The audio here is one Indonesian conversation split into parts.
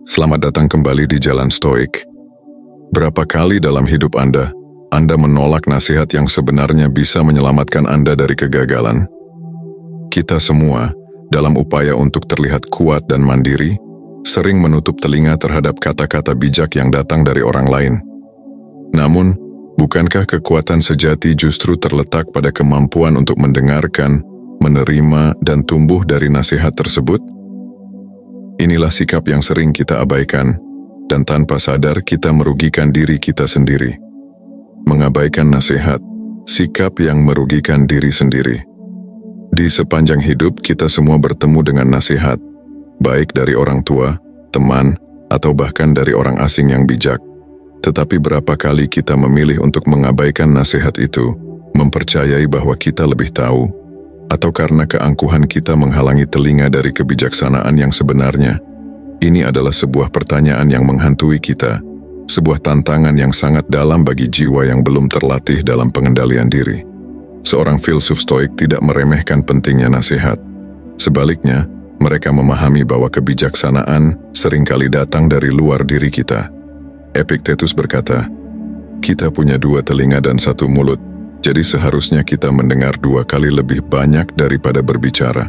Selamat datang kembali di Jalan Stoik. Berapa kali dalam hidup Anda menolak nasihat yang sebenarnya bisa menyelamatkan Anda dari kegagalan? Kita semua, dalam upaya untuk terlihat kuat dan mandiri, sering menutup telinga terhadap kata-kata bijak yang datang dari orang lain. Namun, bukankah kekuatan sejati justru terletak pada kemampuan untuk mendengarkan, menerima, dan tumbuh dari nasihat tersebut? Inilah sikap yang sering kita abaikan, dan tanpa sadar kita merugikan diri kita sendiri. Mengabaikan nasihat, sikap yang merugikan diri sendiri. Di sepanjang hidup kita semua bertemu dengan nasihat, baik dari orang tua, teman, atau bahkan dari orang asing yang bijak. Tetapi berapa kali kita memilih untuk mengabaikan nasihat itu, mempercayai bahwa kita lebih tahu, atau karena keangkuhan kita menghalangi telinga dari kebijaksanaan yang sebenarnya? Ini adalah sebuah pertanyaan yang menghantui kita, sebuah tantangan yang sangat dalam bagi jiwa yang belum terlatih dalam pengendalian diri. Seorang filsuf Stoik tidak meremehkan pentingnya nasihat. Sebaliknya, mereka memahami bahwa kebijaksanaan seringkali datang dari luar diri kita. Epictetus berkata, "Kita punya 2 telinga dan 1 mulut, jadi seharusnya kita mendengar 2 kali lebih banyak daripada berbicara."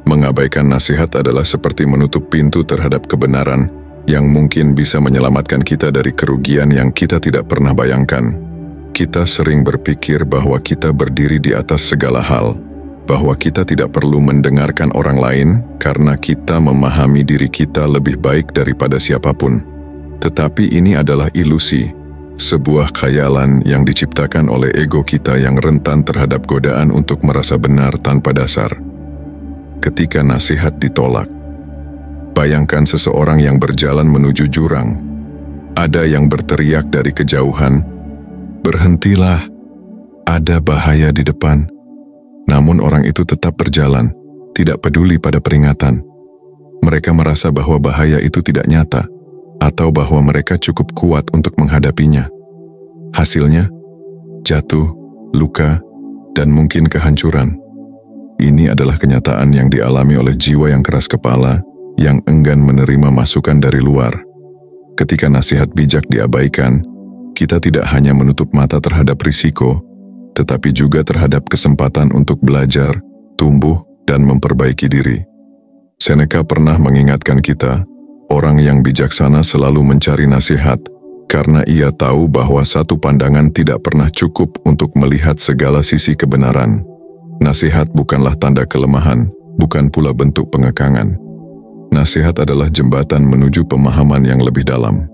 Mengabaikan nasihat adalah seperti menutup pintu terhadap kebenaran yang mungkin bisa menyelamatkan kita dari kerugian yang kita tidak pernah bayangkan. Kita sering berpikir bahwa kita berdiri di atas segala hal, bahwa kita tidak perlu mendengarkan orang lain karena kita memahami diri kita lebih baik daripada siapapun. Tetapi ini adalah ilusi. Sebuah khayalan yang diciptakan oleh ego kita yang rentan terhadap godaan untuk merasa benar tanpa dasar. Ketika nasihat ditolak, bayangkan seseorang yang berjalan menuju jurang. Ada yang berteriak dari kejauhan, "Berhentilah, ada bahaya di depan." Namun orang itu tetap berjalan, tidak peduli pada peringatan. Mereka merasa bahwa bahaya itu tidak nyata, atau bahwa mereka cukup kuat untuk menghadapinya. Hasilnya, jatuh, luka, dan mungkin kehancuran. Ini adalah kenyataan yang dialami oleh jiwa yang keras kepala, yang enggan menerima masukan dari luar. Ketika nasihat bijak diabaikan, kita tidak hanya menutup mata terhadap risiko, tetapi juga terhadap kesempatan untuk belajar, tumbuh, dan memperbaiki diri. Seneca pernah mengingatkan kita, orang yang bijaksana selalu mencari nasihat, karena ia tahu bahwa satu pandangan tidak pernah cukup untuk melihat segala sisi kebenaran. Nasihat bukanlah tanda kelemahan, bukan pula bentuk pengekangan. Nasihat adalah jembatan menuju pemahaman yang lebih dalam.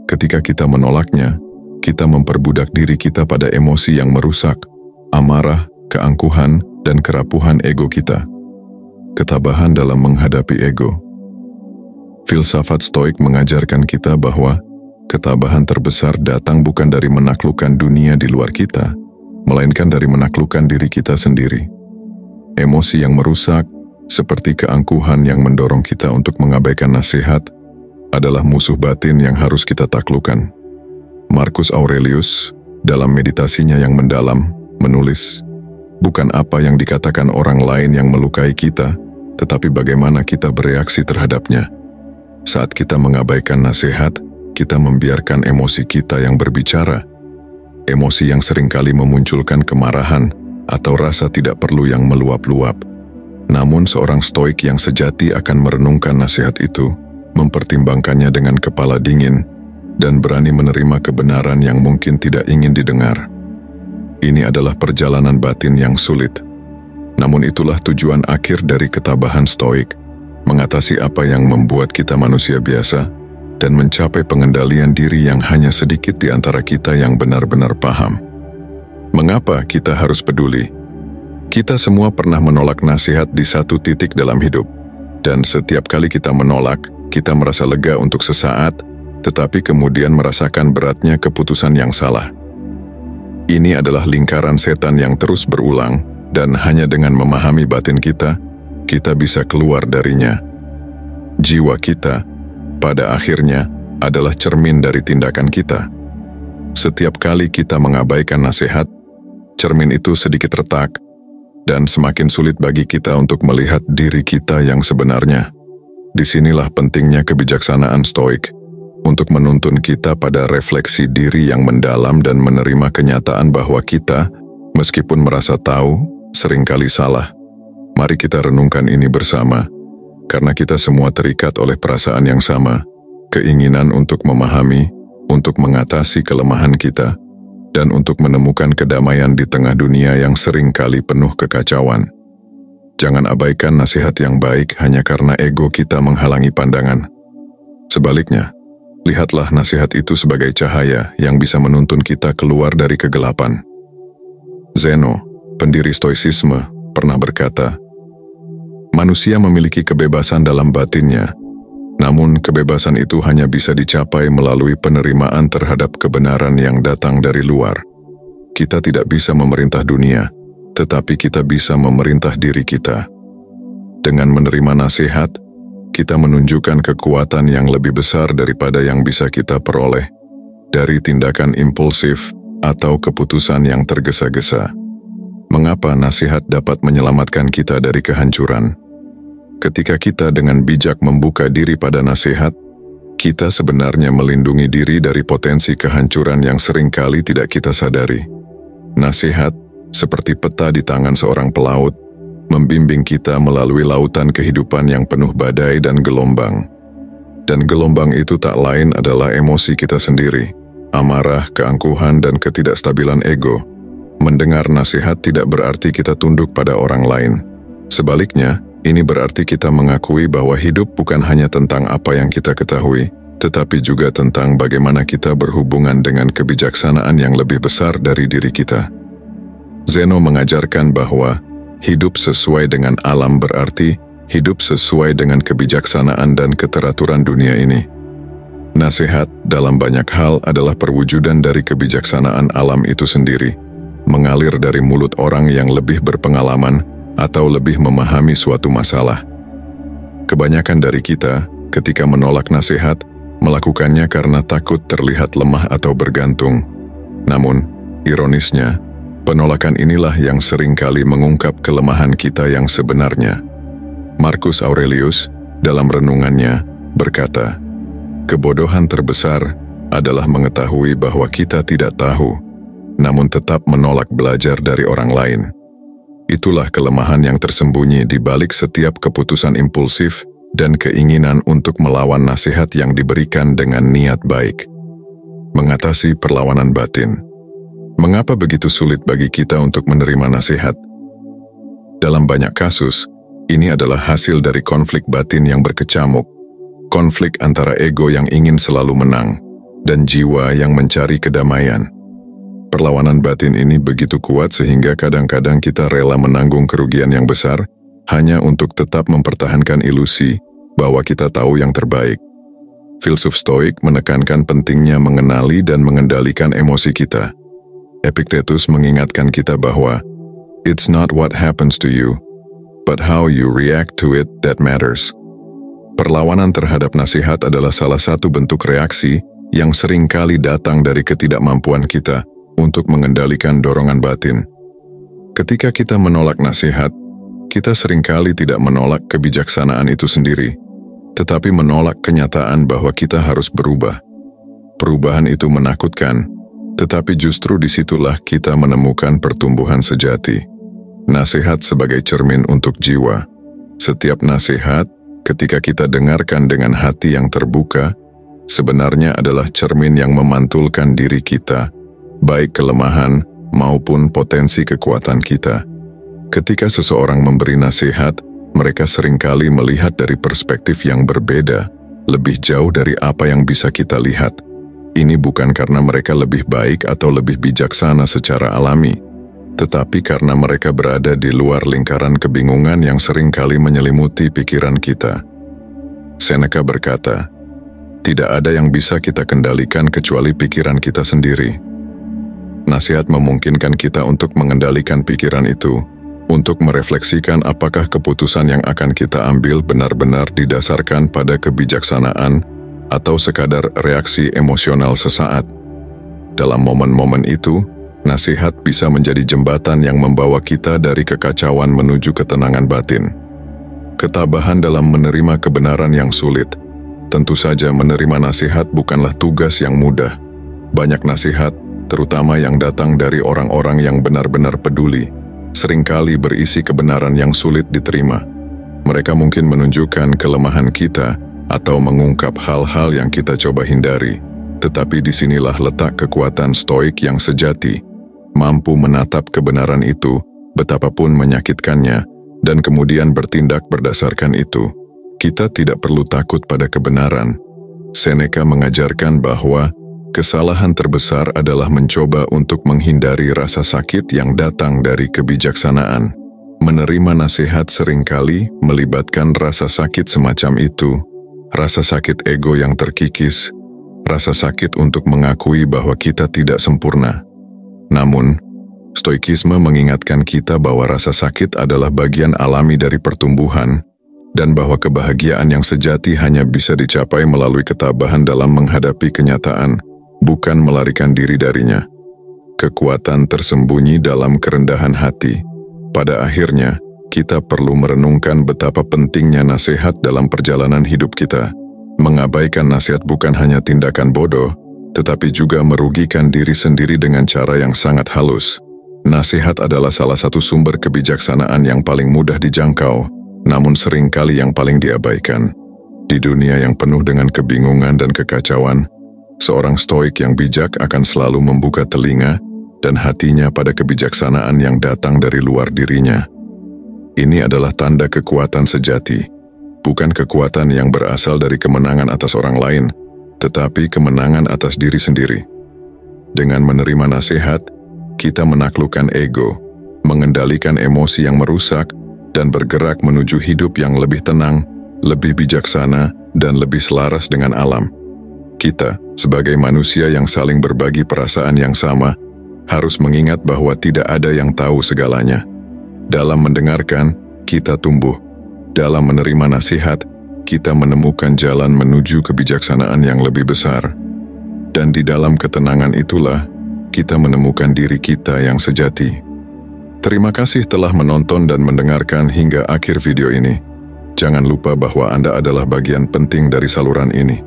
Ketika kita menolaknya, kita memperbudak diri kita pada emosi yang merusak, amarah, keangkuhan, dan kerapuhan ego kita. Ketabahan dalam menghadapi ego. Filsafat Stoik mengajarkan kita bahwa ketabahan terbesar datang bukan dari menaklukkan dunia di luar kita, melainkan dari menaklukkan diri kita sendiri. Emosi yang merusak, seperti keangkuhan yang mendorong kita untuk mengabaikan nasihat, adalah musuh batin yang harus kita taklukkan. Marcus Aurelius, dalam meditasinya yang mendalam, menulis, "Bukan apa yang dikatakan orang lain yang melukai kita, tetapi bagaimana kita bereaksi terhadapnya." Saat kita mengabaikan nasihat, kita membiarkan emosi kita yang berbicara. Emosi yang seringkali memunculkan kemarahan atau rasa tidak perlu yang meluap-luap. Namun seorang Stoik yang sejati akan merenungkan nasihat itu, mempertimbangkannya dengan kepala dingin, dan berani menerima kebenaran yang mungkin tidak ingin didengar. Ini adalah perjalanan batin yang sulit. Namun itulah tujuan akhir dari ketabahan Stoik, mengatasi apa yang membuat kita manusia biasa, dan mencapai pengendalian diri yang hanya sedikit di antara kita yang benar-benar paham. Mengapa kita harus peduli? Kita semua pernah menolak nasihat di satu titik dalam hidup, dan setiap kali kita menolak, kita merasa lega untuk sesaat, tetapi kemudian merasakan beratnya keputusan yang salah. Ini adalah lingkaran setan yang terus berulang, dan hanya dengan memahami batin kita, kita bisa keluar darinya. Jiwa kita, pada akhirnya, adalah cermin dari tindakan kita. Setiap kali kita mengabaikan nasihat, cermin itu sedikit retak, dan semakin sulit bagi kita untuk melihat diri kita yang sebenarnya. Disinilah pentingnya kebijaksanaan Stoik untuk menuntun kita pada refleksi diri yang mendalam dan menerima kenyataan bahwa kita, meskipun merasa tahu, seringkali salah. Mari kita renungkan ini bersama, karena kita semua terikat oleh perasaan yang sama, keinginan untuk memahami, untuk mengatasi kelemahan kita, dan untuk menemukan kedamaian di tengah dunia yang seringkali penuh kekacauan. Jangan abaikan nasihat yang baik hanya karena ego kita menghalangi pandangan. Sebaliknya, lihatlah nasihat itu sebagai cahaya yang bisa menuntun kita keluar dari kegelapan. Zeno, pendiri Stoicisme, pernah berkata, "Manusia memiliki kebebasan dalam batinnya, namun kebebasan itu hanya bisa dicapai melalui penerimaan terhadap kebenaran yang datang dari luar. Kita tidak bisa memerintah dunia, tetapi kita bisa memerintah diri kita. Dengan menerima nasihat, kita menunjukkan kekuatan yang lebih besar daripada yang bisa kita peroleh dari tindakan impulsif atau keputusan yang tergesa-gesa. Mengapa nasihat dapat menyelamatkan kita dari kehancuran? Ketika kita dengan bijak membuka diri pada nasihat, kita sebenarnya melindungi diri dari potensi kehancuran yang seringkali tidak kita sadari. Nasihat, seperti peta di tangan seorang pelaut, membimbing kita melalui lautan kehidupan yang penuh badai dan gelombang. Dan gelombang itu tak lain adalah emosi kita sendiri, amarah, keangkuhan, dan ketidakstabilan ego. Mendengar nasihat tidak berarti kita tunduk pada orang lain. Sebaliknya, ini berarti kita mengakui bahwa hidup bukan hanya tentang apa yang kita ketahui, tetapi juga tentang bagaimana kita berhubungan dengan kebijaksanaan yang lebih besar dari diri kita. Zeno mengajarkan bahwa hidup sesuai dengan alam berarti hidup sesuai dengan kebijaksanaan dan keteraturan dunia ini. Nasihat dalam banyak hal adalah perwujudan dari kebijaksanaan alam itu sendiri, mengalir dari mulut orang yang lebih berpengalaman atau lebih memahami suatu masalah. Kebanyakan dari kita, ketika menolak nasihat, melakukannya karena takut terlihat lemah atau bergantung. Namun, ironisnya, penolakan inilah yang seringkali mengungkap kelemahan kita yang sebenarnya. Marcus Aurelius, dalam renungannya, berkata, "Kebodohan terbesar adalah mengetahui bahwa kita tidak tahu, namun tetap menolak belajar dari orang lain. Itulah kelemahan yang tersembunyi di balik setiap keputusan impulsif dan keinginan untuk melawan nasihat yang diberikan dengan niat baik." Mengatasi perlawanan batin. Mengapa begitu sulit bagi kita untuk menerima nasihat? Dalam banyak kasus, ini adalah hasil dari konflik batin yang berkecamuk, konflik antara ego yang ingin selalu menang dan jiwa yang mencari kedamaian. Perlawanan batin ini begitu kuat sehingga kadang-kadang kita rela menanggung kerugian yang besar hanya untuk tetap mempertahankan ilusi bahwa kita tahu yang terbaik. Filsuf Stoik menekankan pentingnya mengenali dan mengendalikan emosi kita. Epictetus mengingatkan kita bahwa it's not what happens to you, but how you react to it that matters. Perlawanan terhadap nasihat adalah salah satu bentuk reaksi yang seringkali datang dari ketidakmampuan kita untuk mengendalikan dorongan batin. Ketika kita menolak nasihat, kita seringkali tidak menolak kebijaksanaan itu sendiri, tetapi menolak kenyataan bahwa kita harus berubah. Perubahan itu menakutkan, tetapi justru disitulah kita menemukan pertumbuhan sejati. Nasihat sebagai cermin untuk jiwa. Setiap nasihat, ketika kita dengarkan dengan hati yang terbuka, sebenarnya adalah cermin yang memantulkan diri kita, baik kelemahan maupun potensi kekuatan kita. Ketika seseorang memberi nasihat, mereka seringkali melihat dari perspektif yang berbeda, lebih jauh dari apa yang bisa kita lihat. Ini bukan karena mereka lebih baik atau lebih bijaksana secara alami, tetapi karena mereka berada di luar lingkaran kebingungan yang seringkali menyelimuti pikiran kita. Seneca berkata, "Tidak ada yang bisa kita kendalikan kecuali pikiran kita sendiri." Nasihat memungkinkan kita untuk mengendalikan pikiran itu, untuk merefleksikan apakah keputusan yang akan kita ambil benar-benar didasarkan pada kebijaksanaan atau sekadar reaksi emosional sesaat. Dalam momen-momen itu, nasihat bisa menjadi jembatan yang membawa kita dari kekacauan menuju ketenangan batin. Ketabahan dalam menerima kebenaran yang sulit. Tentu saja menerima nasihat bukanlah tugas yang mudah. Banyak nasihat, terutama yang datang dari orang-orang yang benar-benar peduli, seringkali berisi kebenaran yang sulit diterima. Mereka mungkin menunjukkan kelemahan kita atau mengungkap hal-hal yang kita coba hindari. Tetapi disinilah letak kekuatan stoik yang sejati, mampu menatap kebenaran itu, betapapun menyakitkannya, dan kemudian bertindak berdasarkan itu. Kita tidak perlu takut pada kebenaran. Seneca mengajarkan bahwa kesalahan terbesar adalah mencoba untuk menghindari rasa sakit yang datang dari kebijaksanaan. Menerima nasihat seringkali melibatkan rasa sakit semacam itu, rasa sakit ego yang terkikis, rasa sakit untuk mengakui bahwa kita tidak sempurna. Namun, Stoikisme mengingatkan kita bahwa rasa sakit adalah bagian alami dari pertumbuhan, dan bahwa kebahagiaan yang sejati hanya bisa dicapai melalui ketabahan dalam menghadapi kenyataan, bukan melarikan diri darinya. Kekuatan tersembunyi dalam kerendahan hati. Pada akhirnya, kita perlu merenungkan betapa pentingnya nasihat dalam perjalanan hidup kita. Mengabaikan nasihat bukan hanya tindakan bodoh, tetapi juga merugikan diri sendiri dengan cara yang sangat halus. Nasihat adalah salah satu sumber kebijaksanaan yang paling mudah dijangkau, namun seringkali yang paling diabaikan. Di dunia yang penuh dengan kebingungan dan kekacauan, seorang stoik yang bijak akan selalu membuka telinga dan hatinya pada kebijaksanaan yang datang dari luar dirinya. Ini adalah tanda kekuatan sejati, bukan kekuatan yang berasal dari kemenangan atas orang lain, tetapi kemenangan atas diri sendiri. Dengan menerima nasihat, kita menaklukkan ego, mengendalikan emosi yang merusak, dan bergerak menuju hidup yang lebih tenang, lebih bijaksana, dan lebih selaras dengan alam. Kita, sebagai manusia yang saling berbagi perasaan yang sama, harus mengingat bahwa tidak ada yang tahu segalanya. Dalam mendengarkan, kita tumbuh. Dalam menerima nasihat, kita menemukan jalan menuju kebijaksanaan yang lebih besar. Dan di dalam ketenangan itulah, kita menemukan diri kita yang sejati. Terima kasih telah menonton dan mendengarkan hingga akhir video ini. Jangan lupa bahwa Anda adalah bagian penting dari saluran ini.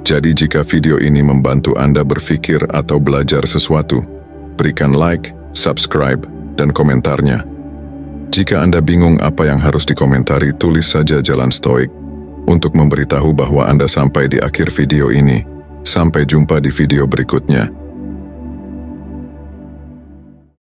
Jadi jika video ini membantu Anda berpikir atau belajar sesuatu, berikan like, subscribe, dan komentarnya. Jika Anda bingung apa yang harus dikomentari, tulis saja Jalan Stoik untuk memberitahu bahwa Anda sampai di akhir video ini. Sampai jumpa di video berikutnya.